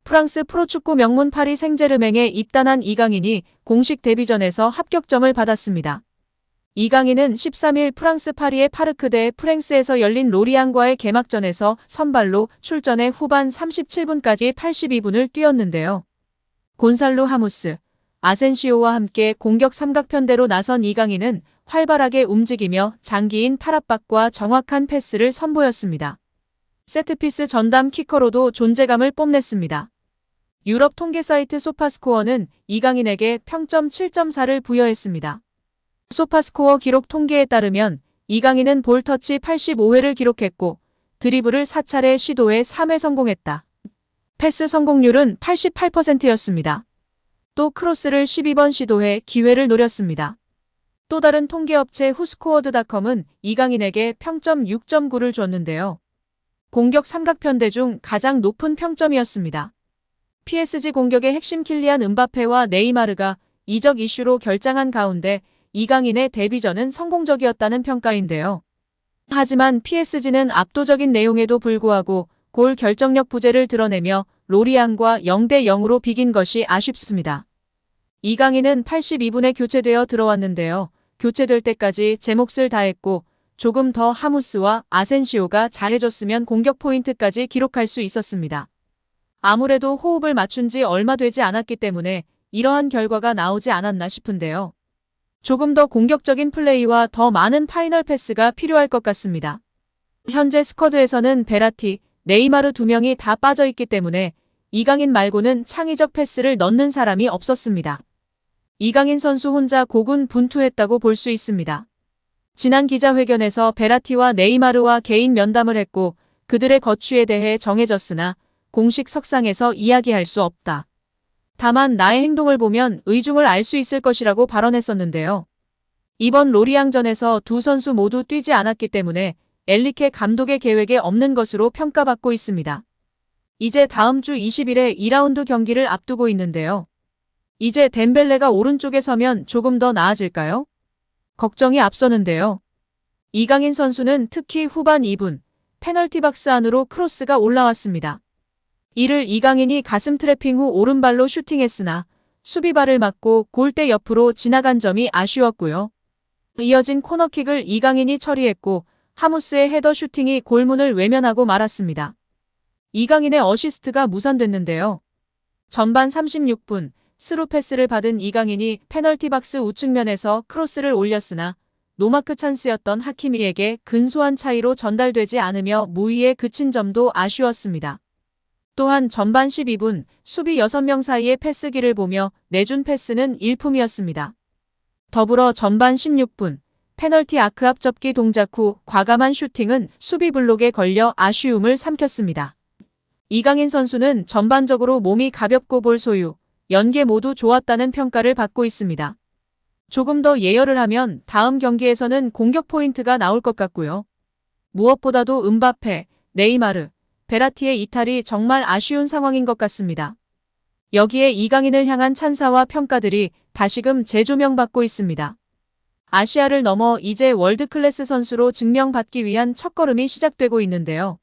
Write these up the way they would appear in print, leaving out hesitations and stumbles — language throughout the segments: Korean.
프랑스 프로축구 명문 파리 생제르맹에 입단한 이강인이 공식 데뷔전에서 합격점을 받았습니다. 이강인은 13일 프랑스 파리의 파르크 대 프랭스에서 열린 로리앙과의 개막전에서 선발로 출전해 후반 37분까지 82분을 뛰었는데요. 곤살로 하무스, 아센시오와 함께 공격 삼각편대로 나선 이강인은 활발하게 움직이며 장기인 탈압박과 정확한 패스를 선보였습니다. 세트피스 전담 키커로도 존재감을 뽐냈습니다. 유럽 통계 사이트 소파스코어는 이강인에게 평점 7.4를 부여했습니다. 소파스코어 기록 통계에 따르면 이강인은 볼터치 85회를 기록했고 드리블을 4차례 시도해 3회 성공했다. 패스 성공률은 88%였습니다. 또 크로스를 12번 시도해 기회를 노렸습니다. 또 다른 통계업체 후스코어드닷컴은 이강인에게 평점 6.9를 줬는데요. 공격 삼각편대 중 가장 높은 평점이었습니다. PSG 공격의 핵심 킬리안 음바페와 네이마르가 이적 이슈로 결장한 가운데 이강인의 데뷔전은 성공적이었다는 평가인데요. 하지만 PSG는 압도적인 내용에도 불구하고 골 결정력 부재를 드러내며 로리앙과 0대 0으로 비긴 것이 아쉽습니다. 이강인은 82분에 교체되어 들어왔는데요. 교체될 때까지 제 몫을 다했고 조금 더 하무스와 아센시오가 잘해줬으면 공격 포인트까지 기록할 수 있었습니다. 아무래도 호흡을 맞춘 지 얼마 되지 않았기 때문에 이러한 결과가 나오지 않았나 싶은데요. 조금 더 공격적인 플레이와 더 많은 파이널 패스가 필요할 것 같습니다. 현재 스쿼드에서는 베라티, 네이마르 2명이 다 빠져있기 때문에 이강인 말고는 창의적 패스를 넣는 사람이 없었습니다. 이강인 선수 혼자 고군분투했다고 볼 수 있습니다. 지난 기자회견에서 베라티와 네이마르와 개인 면담을 했고 그들의 거취에 대해 정해졌으나 공식 석상에서 이야기할 수 없다. 다만 나의 행동을 보면 의중을 알 수 있을 것이라고 발언했었는데요. 이번 로리앙전에서 두 선수 모두 뛰지 않았기 때문에 엘리케 감독의 계획에 없는 것으로 평가받고 있습니다. 이제 다음 주 20일에 2라운드 경기를 앞두고 있는데요. 이제 덴벨레가 오른쪽에 서면 조금 더 나아질까요? 걱정이 앞서는데요. 이강인 선수는 특히 후반 2분 페널티 박스 안으로 크로스가 올라왔습니다. 이를 이강인이 가슴 트래핑 후 오른발로 슈팅했으나 수비발을 맞고 골대 옆으로 지나간 점이 아쉬웠고요. 이어진 코너킥을 이강인이 처리했고 하무스의 헤더 슈팅이 골문을 외면하고 말았습니다. 이강인의 어시스트가 무산됐는데요. 전반 36분 스루 패스를 받은 이강인이 페널티 박스 우측면에서 크로스를 올렸으나 노마크 찬스였던 하키미에게 근소한 차이로 전달되지 않으며 무위에 그친 점도 아쉬웠습니다. 또한 전반 12분 수비 6명 사이의 패스기를 보며 내준 패스는 일품이었습니다. 더불어 전반 16분 페널티 아크 앞 접기 동작 후 과감한 슈팅은 수비 블록에 걸려 아쉬움을 삼켰습니다. 이강인 선수는 전반적으로 몸이 가볍고 볼 소유, 연계 모두 좋았다는 평가를 받고 있습니다. 조금 더 예열을 하면 다음 경기에서는 공격 포인트가 나올 것 같고요. 무엇보다도 음바페, 네이마르, 베라티의 이탈이 정말 아쉬운 상황인 것 같습니다. 여기에 이강인을 향한 찬사와 평가들이 다시금 재조명받고 있습니다. 아시아를 넘어 이제 월드클래스 선수로 증명받기 위한 첫걸음이 시작되고 있는데요.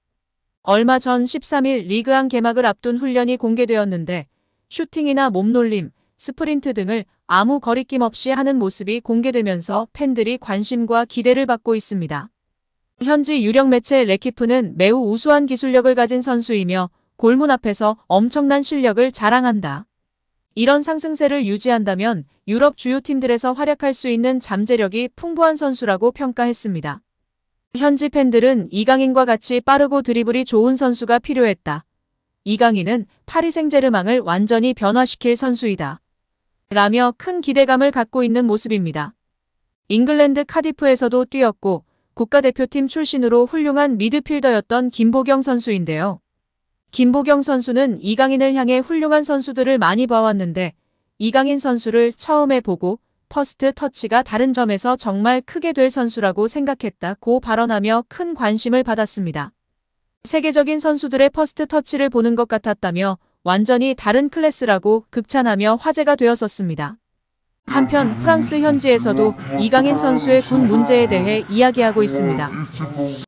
얼마 전 13일 리그왕 개막을 앞둔 훈련이 공개되었는데 슈팅이나 몸놀림, 스프린트 등을 아무 거리낌 없이 하는 모습이 공개되면서 팬들이 관심과 기대를 받고 있습니다. 현지 유력 매체 레키프는 매우 우수한 기술력을 가진 선수이며 골문 앞에서 엄청난 실력을 자랑한다. 이런 상승세를 유지한다면 유럽 주요 팀들에서 활약할 수 있는 잠재력이 풍부한 선수라고 평가했습니다. 현지 팬들은 이강인과 같이 빠르고 드리블이 좋은 선수가 필요했다. 이강인은 파리 생제르맹을 완전히 변화시킬 선수이다. 라며 큰 기대감을 갖고 있는 모습입니다. 잉글랜드 카디프에서도 뛰었고 국가대표팀 출신으로 훌륭한 미드필더였던 김보경 선수인데요. 김보경 선수는 이강인을 향해 훌륭한 선수들을 많이 봐왔는데 이강인 선수를 처음에 보고 퍼스트 터치가 다른 점에서 정말 크게 될 선수라고 생각했다고 발언하며 큰 관심을 받았습니다. 세계적인 선수들의 퍼스트 터치를 보는 것 같았다며 완전히 다른 클래스라고 극찬하며 화제가 되었었습니다. 한편 프랑스 현지에서도 이강인 선수의 군 문제에 대해 이야기하고 있습니다.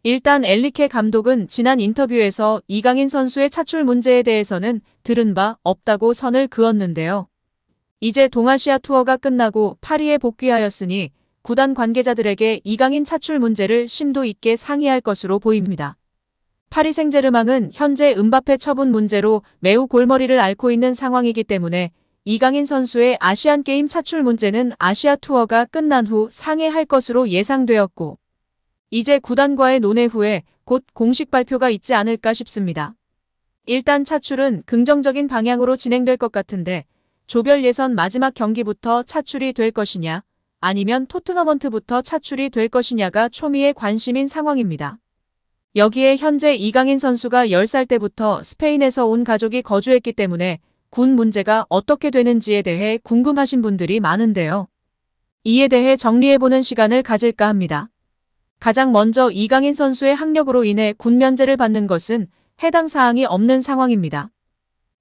일단 엔리케 감독은 지난 인터뷰에서 이강인 선수의 차출 문제에 대해서는 들은 바 없다고 선을 그었는데요. 이제 동아시아 투어가 끝나고 파리에 복귀하였으니 구단 관계자들에게 이강인 차출 문제를 심도 있게 상의할 것으로 보입니다. 파리 생제르맹은 현재 음바페 처분 문제로 매우 골머리를 앓고 있는 상황이기 때문에 이강인 선수의 아시안게임 차출 문제는 아시아 투어가 끝난 후 상의할 것으로 예상되었고, 이제 구단과의 논의 후에 곧 공식 발표가 있지 않을까 싶습니다. 일단 차출은 긍정적인 방향으로 진행될 것 같은데, 조별 예선 마지막 경기부터 차출이 될 것이냐, 아니면 토트너먼트부터 차출이 될 것이냐가 초미의 관심인 상황입니다. 여기에 현재 이강인 선수가 10살 때부터 스페인에서 온 가족이 거주했기 때문에 군 문제가 어떻게 되는지에 대해 궁금하신 분들이 많은데요. 이에 대해 정리해보는 시간을 가질까 합니다. 가장 먼저 이강인 선수의 학력으로 인해 군 면제를 받는 것은 해당 사항이 없는 상황입니다.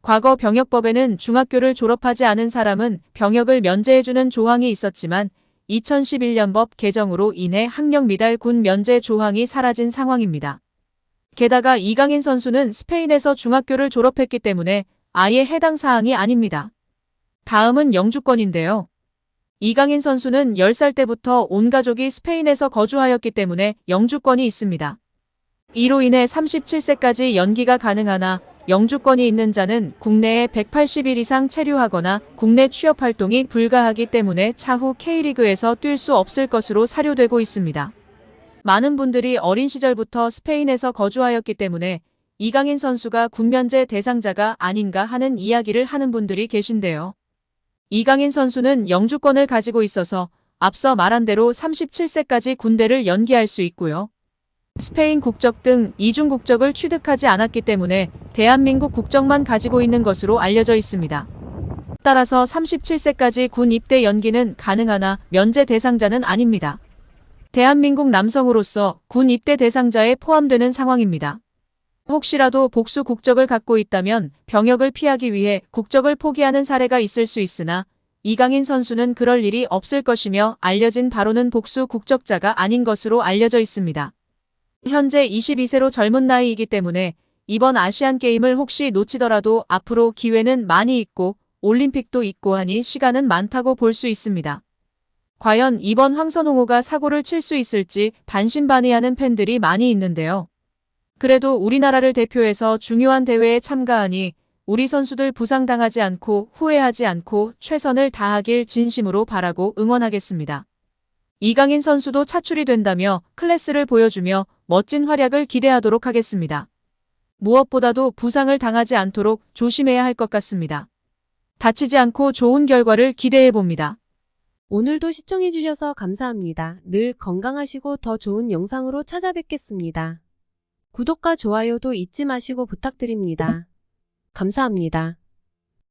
과거 병역법에는 중학교를 졸업하지 않은 사람은 병역을 면제해주는 조항이 있었지만 2011년 법 개정으로 인해 학력 미달 군 면제 조항이 사라진 상황입니다. 게다가 이강인 선수는 스페인에서 중학교를 졸업했기 때문에 아예 해당 사항이 아닙니다. 다음은 영주권인데요. 이강인 선수는 10살 때부터 온 가족이 스페인에서 거주하였기 때문에 영주권이 있습니다. 이로 인해 37세까지 연기가 가능하나 영주권이 있는 자는 국내에 180일 이상 체류하거나 국내 취업 활동이 불가하기 때문에 차후 K리그에서 뛸 수 없을 것으로 사료되고 있습니다. 많은 분들이 어린 시절부터 스페인에서 거주하였기 때문에 이강인 선수가 군면제 대상자가 아닌가 하는 이야기를 하는 분들이 계신데요. 이강인 선수는 영주권을 가지고 있어서 앞서 말한 대로 37세까지 군대를 연기할 수 있고요. 스페인 국적 등 이중 국적을 취득하지 않았기 때문에 대한민국 국적만 가지고 있는 것으로 알려져 있습니다. 따라서 37세까지 군 입대 연기는 가능하나 면제 대상자는 아닙니다. 대한민국 남성으로서 군 입대 대상자에 포함되는 상황입니다. 혹시라도 복수 국적을 갖고 있다면 병역을 피하기 위해 국적을 포기하는 사례가 있을 수 있으나 이강인 선수는 그럴 일이 없을 것이며 알려진 바로는 복수 국적자가 아닌 것으로 알려져 있습니다. 현재 22세로 젊은 나이이기 때문에 이번 아시안게임을 혹시 놓치더라도 앞으로 기회는 많이 있고 올림픽도 있고 하니 시간은 많다고 볼 수 있습니다. 과연 이번 황선홍호가 사고를 칠 수 있을지 반신반의하는 팬들이 많이 있는데요. 그래도 우리나라를 대표해서 중요한 대회에 참가하니 우리 선수들 부상당하지 않고 후회하지 않고 최선을 다하길 진심으로 바라고 응원하겠습니다. 이강인 선수도 차출이 된다며 클래스를 보여주며 멋진 활약을 기대하도록 하겠습니다. 무엇보다도 부상을 당하지 않도록 조심해야 할 것 같습니다. 다치지 않고 좋은 결과를 기대해봅니다. 오늘도 시청해주셔서 감사합니다. 늘 건강하시고 더 좋은 영상으로 찾아뵙겠습니다. 구독과 좋아요도 잊지 마시고 부탁드립니다. 감사합니다.